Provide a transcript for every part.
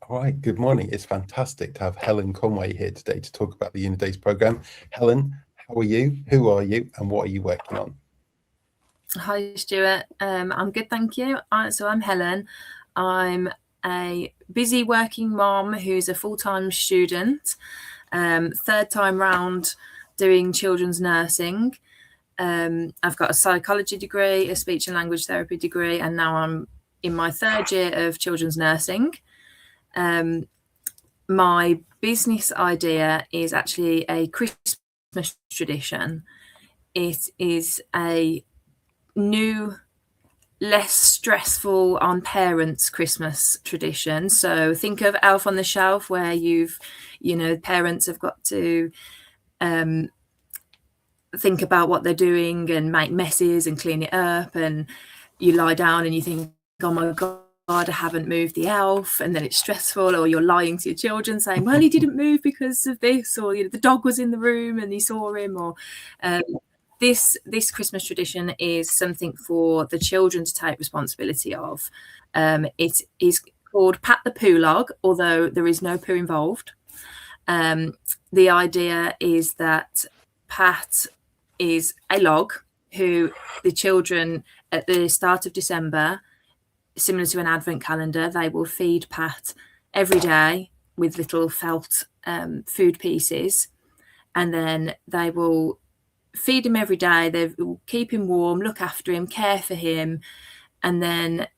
All right, good morning. It's fantastic to have Helen Conway here today to talk about the UniDays program. Helen, how are you? Who are you? And what are you working on? Hi, Stuart. I'm good, thank you. So I'm Helen. I'm a busy working mom who's a full-time student, third time round doing children's nursing. I've got a psychology degree, a speech and language therapy degree, and now I'm in my third year of children's nursing. My business idea is actually a Christmas tradition. It is a new, less stressful on parents' Christmas tradition. So think of Elf on the Shelf, where parents have got to think about what they're doing and make messes and clean it up, and you lie down and you think, oh my God, I haven't moved the elf, and then it's stressful, or you're lying to your children saying, well, he didn't move because of this, or the dog was in the room and he saw him, or this Christmas tradition is something for the children to take responsibility of. It is called Pat the Poo Log, although there is no poo involved. The idea is that Pat is a log who the children at the start of December, similar to an advent calendar, they will feed Pat every day with little felt food pieces, and then they will feed him every day. They will keep him warm, look after him, care for him, and then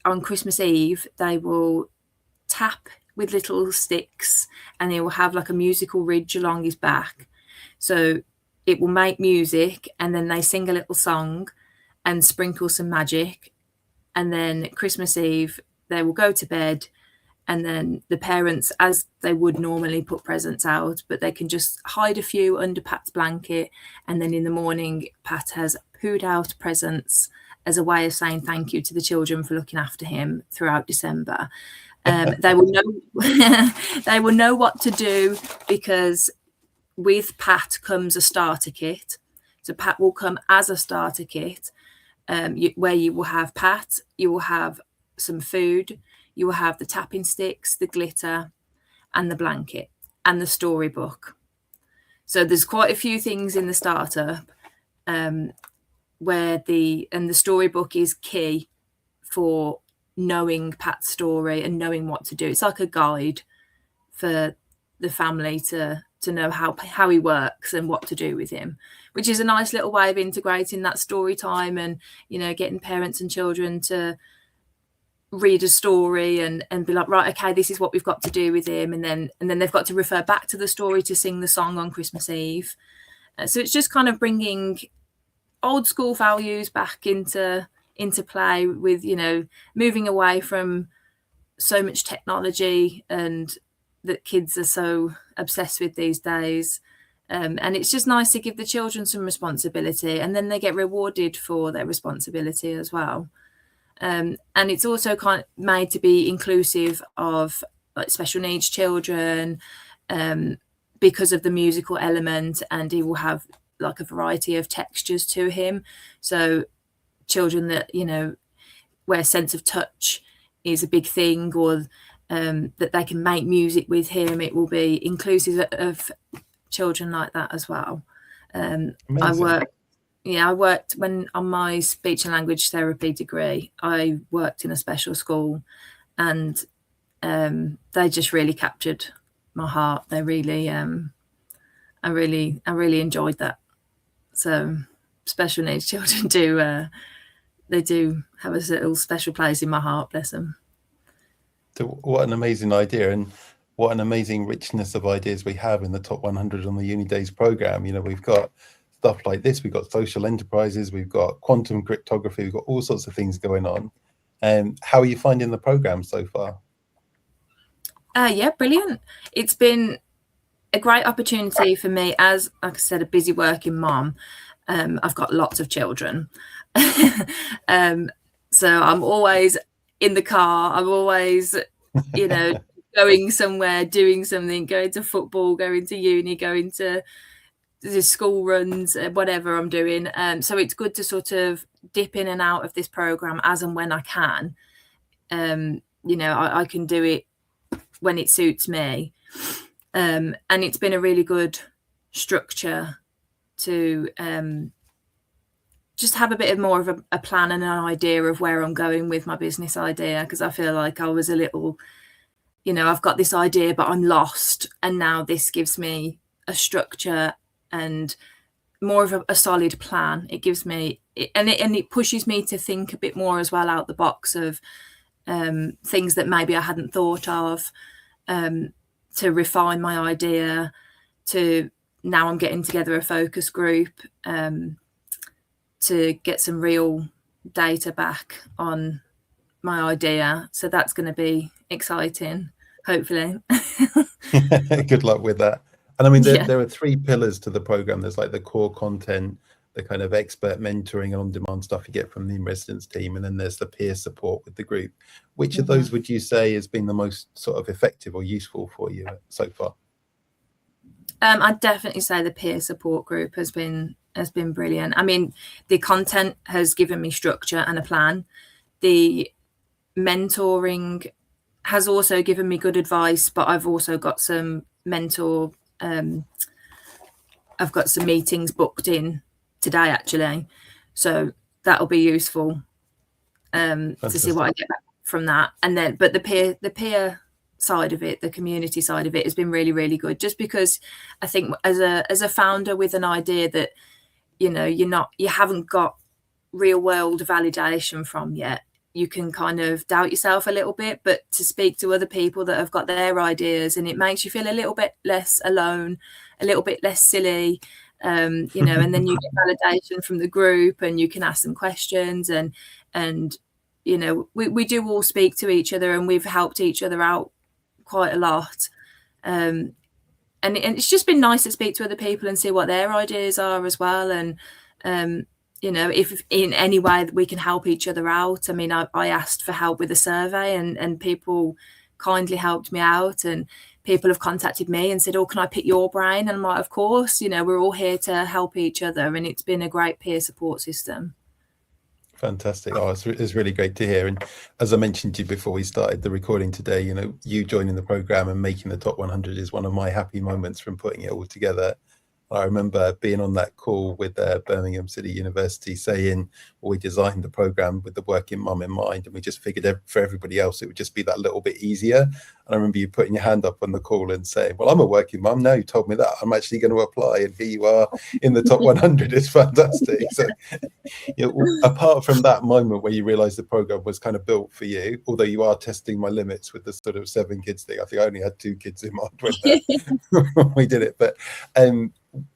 on Christmas Eve, they will tap with little sticks, and he will have like a musical ridge along his back. So it will make music, and then they sing a little song and sprinkle some magic. And then Christmas Eve, they will go to bed, and then the parents, as they would normally, put presents out, but they can just hide a few under Pat's blanket. And then in the morning, Pat has pooed out presents as a way of saying thank you to the children for looking after him throughout December. They will know what to do, because with Pat comes a starter kit. So Pat will come as a starter kit, where you will have Pat, you will have some food, you will have the tapping sticks, the glitter, and the blanket, and the storybook. So there's quite a few things in the startup, where the storybook is key for knowing Pat's story and knowing what to do. It's like a guide for the family to know how he works and what to do with him, which is a nice little way of integrating that story time, and getting parents and children to read a story and be like, right, okay, this is what we've got to do with him, and then they've got to refer back to the story to sing the song on Christmas Eve. So it's just kind of bringing old school values back into play, with moving away from so much technology and that kids are so obsessed with these days. And it's just nice to give the children some responsibility, and then they get rewarded for their responsibility as well. And it's also kind of made to be inclusive of like special needs children, because of the musical element, and he will have like a variety of textures to him. So children that where sense of touch is a big thing, or that they can make music with him, it will be inclusive of children like that as well. I worked when on my speech and language therapy degree. I worked in a special school, and they just really captured my heart. They really, I really enjoyed that. So special needs children they do have a little special place in my heart, bless them. So what an amazing idea, and what an amazing richness of ideas we have in the top 100 on the UniDays program. We've got stuff like this, we've got social enterprises, we've got quantum cryptography, we've got all sorts of things going on. And how are you finding the program so far? Yeah, brilliant. It's been a great opportunity for me as, like I said, a busy working mom. I've got lots of children. So I'm always in the car. I'm always, going somewhere, doing something, going to football, going to uni, going to the school runs, whatever I'm doing. So it's good to sort of dip in and out of this program as and when I can. you know, I can do it when it suits me. And it's been a really good structure to just have a bit of more of a plan and an idea of where I'm going with my business idea, because I feel like I was a little, you know, I've got this idea but I'm lost, and now this gives me a structure and more of a solid plan. It gives me and it pushes me to think a bit more as well out the box of things that maybe I hadn't thought of, to refine my idea. To now I'm getting together a focus group to get some real data back on my idea. So that's going to be exciting, hopefully. Good luck with that. And I mean, Yeah. there are 3 pillars to the program. There's like the core content, the kind of expert mentoring and on-demand stuff you get from the in-residence team, and then there's the peer support with the group. Which of those would you say has been the most sort of effective or useful for you so far? I'd definitely say the peer support group has been brilliant. I mean, the content has given me structure and a plan. The mentoring has also given me good advice, but I've also got some I've got some meetings booked in today, actually, so that'll be useful to see what I get back from that. And then, but the peer side of it, the community side of it, has been really, really good. Just because I think as a founder with an idea that, you know, you haven't got real world validation from yet, you can kind of doubt yourself a little bit. But to speak to other people that have got their ideas, and it makes you feel a little bit less alone, a little bit less silly, you know, and then you get validation from the group and you can ask them questions, and you know, we do all speak to each other and we've helped each other out quite a lot. And it's just been nice to speak to other people and see what their ideas are as well. And you know, if in any way that we can help each other out. I mean, I asked for help with a survey, and people kindly helped me out, and people have contacted me and said, oh, can I pick your brain? And I'm like, of course, you know, we're all here to help each other, and it's been a great peer support system. Fantastic. Oh, it's really great to hear. And as I mentioned to you before we started the recording today, you know, you joining the program and making the top 100 is one of my happy moments from putting it all together. I remember being on that call with Birmingham City University saying, well, we designed the program with the working mum in mind, and we just figured for everybody else it would just be that little bit easier. And I remember you putting your hand up on the call and saying, well, I'm a working mum now, you told me that, I'm actually going to apply, and here you are in the top 100. It's fantastic. So, you know, apart from that moment where you realized the program was kind of built for you, although you are testing my limits with the sort of 7 kids thing, I think I only had 2 kids in mind when we did it. But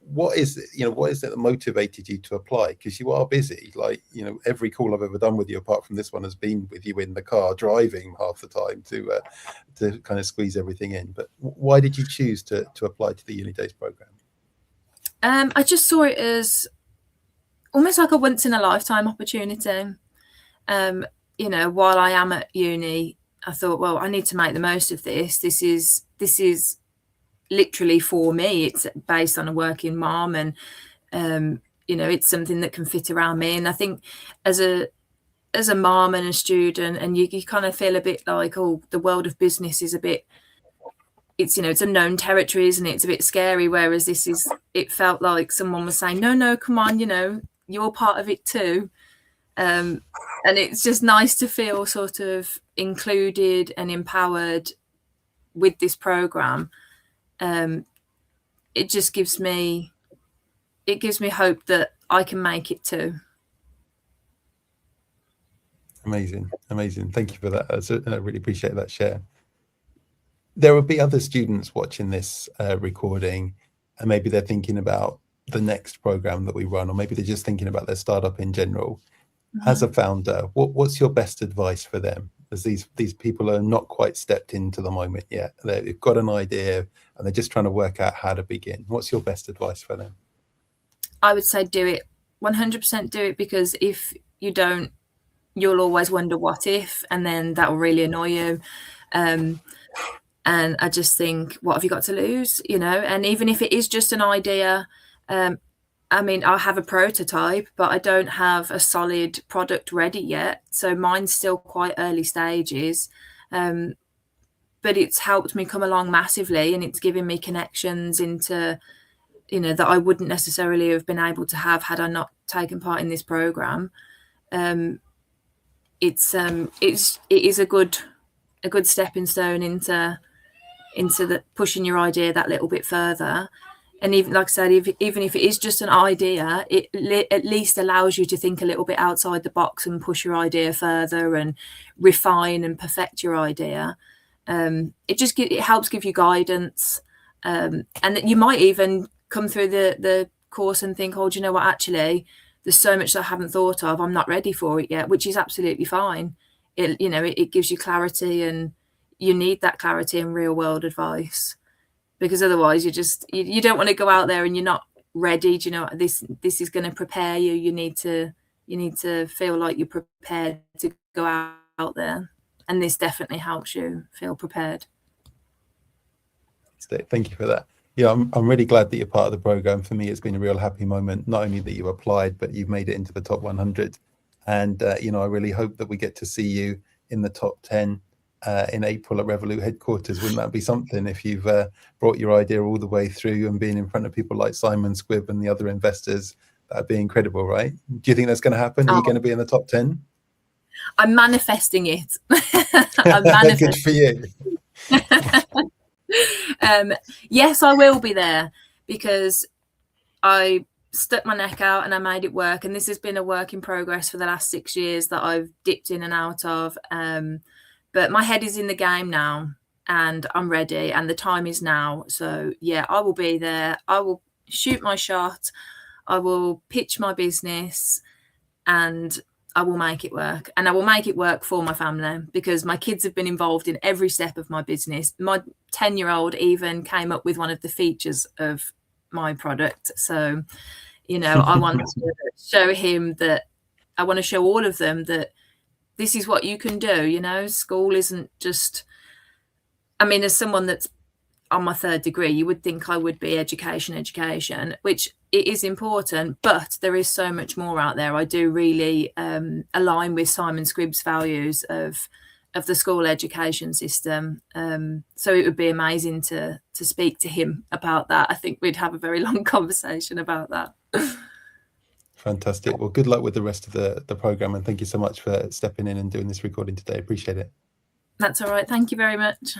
what is it that motivated you to apply? Because you are busy. Like, you know, every call I've ever done with you apart from this one has been with you in the car driving half the time to kind of squeeze everything in. But why did you choose to apply to the UniDays program? I just saw it as almost like a once in a lifetime opportunity. You know, while I am at uni, I thought, well, I need to make the most of this. This is literally for me. It's based on a working mom, and you know, it's something that can fit around me. And I think as a mom and a student, and you kind of feel a bit like, oh, the world of business is a bit, it's, you know, it's unknown territory, isn't it? It's a bit scary. Whereas it felt like someone was saying, no, come on, you know, you're part of it too. And it's just nice to feel sort of included and empowered with this program. It just gives me hope that I can make it too. Amazing. Thank you for that. I really appreciate that share. There will be other students watching this recording, and maybe they're thinking about the next program that we run, or maybe they're just thinking about their startup in general. As a founder, what's your best advice for them? As these people are not quite stepped into the moment yet. They've got an idea and they're just trying to work out how to begin. What's your best advice for them? I would say do it. 100% do it, because if you don't, you'll always wonder what if, and then that will really annoy you. And I just think, what have you got to lose? You know, and even if it is just an idea, I mean, I have a prototype, but I don't have a solid product ready yet. So mine's still quite early stages. But it's helped me come along massively, and it's given me connections into, that I wouldn't necessarily have been able to have had I not taken part in this program. It is a good stepping stone into the pushing your idea that little bit further. And even, like I said, even if it is just an idea, it at least allows you to think a little bit outside the box and push your idea further and refine and perfect your idea. It helps give you guidance, and that you might even come through the course and think, oh, do you know what, actually there's so much that I haven't thought of, I'm not ready for it yet, which is absolutely fine. It gives you clarity, and you need that clarity in real world advice, because otherwise you don't want to go out there and you're not ready. Do you know, this is going to prepare you. You need to feel like you're prepared to go out there, and this definitely helps you feel prepared. Thank you for that. Yeah, I'm really glad that you're part of the program. For me, it's been a real happy moment, not only that you applied, but you've made it into the top 100. And, I really hope that we get to see you in the top 10 in April at Revolut headquarters. Wouldn't that be something if you've brought your idea all the way through and being in front of people like Simon Squibb and the other investors? That'd be incredible, right? Do you think that's going to happen? Are you going to be in the top 10? I'm manifesting it. I'm manifesting. Good for you. Yes, I will be there, because I stuck my neck out and I made it work. And this has been a work in progress for the last 6 years that I've dipped in and out of. But my head is in the game now, and I'm ready, and the time is now. So yeah, I will be there. I will shoot my shot. I will pitch my business, and I will make it work. And I will make it work for my family, because my kids have been involved in every step of my business. My 10-year-old even came up with one of the features of my product. So, I want to show him that, I want to show all of them that this is what you can do. School isn't just, as someone that's on my 3rd degree, you would think I would be education, which it is important, but there is so much more out there. I do really align with Simon Squibb's values of the school education system. So it would be amazing to speak to him about that. I think we'd have a very long conversation about that. Fantastic. Well, good luck with the rest of the program, and thank you so much for stepping in and doing this recording today. Appreciate it. That's all right. Thank you very much.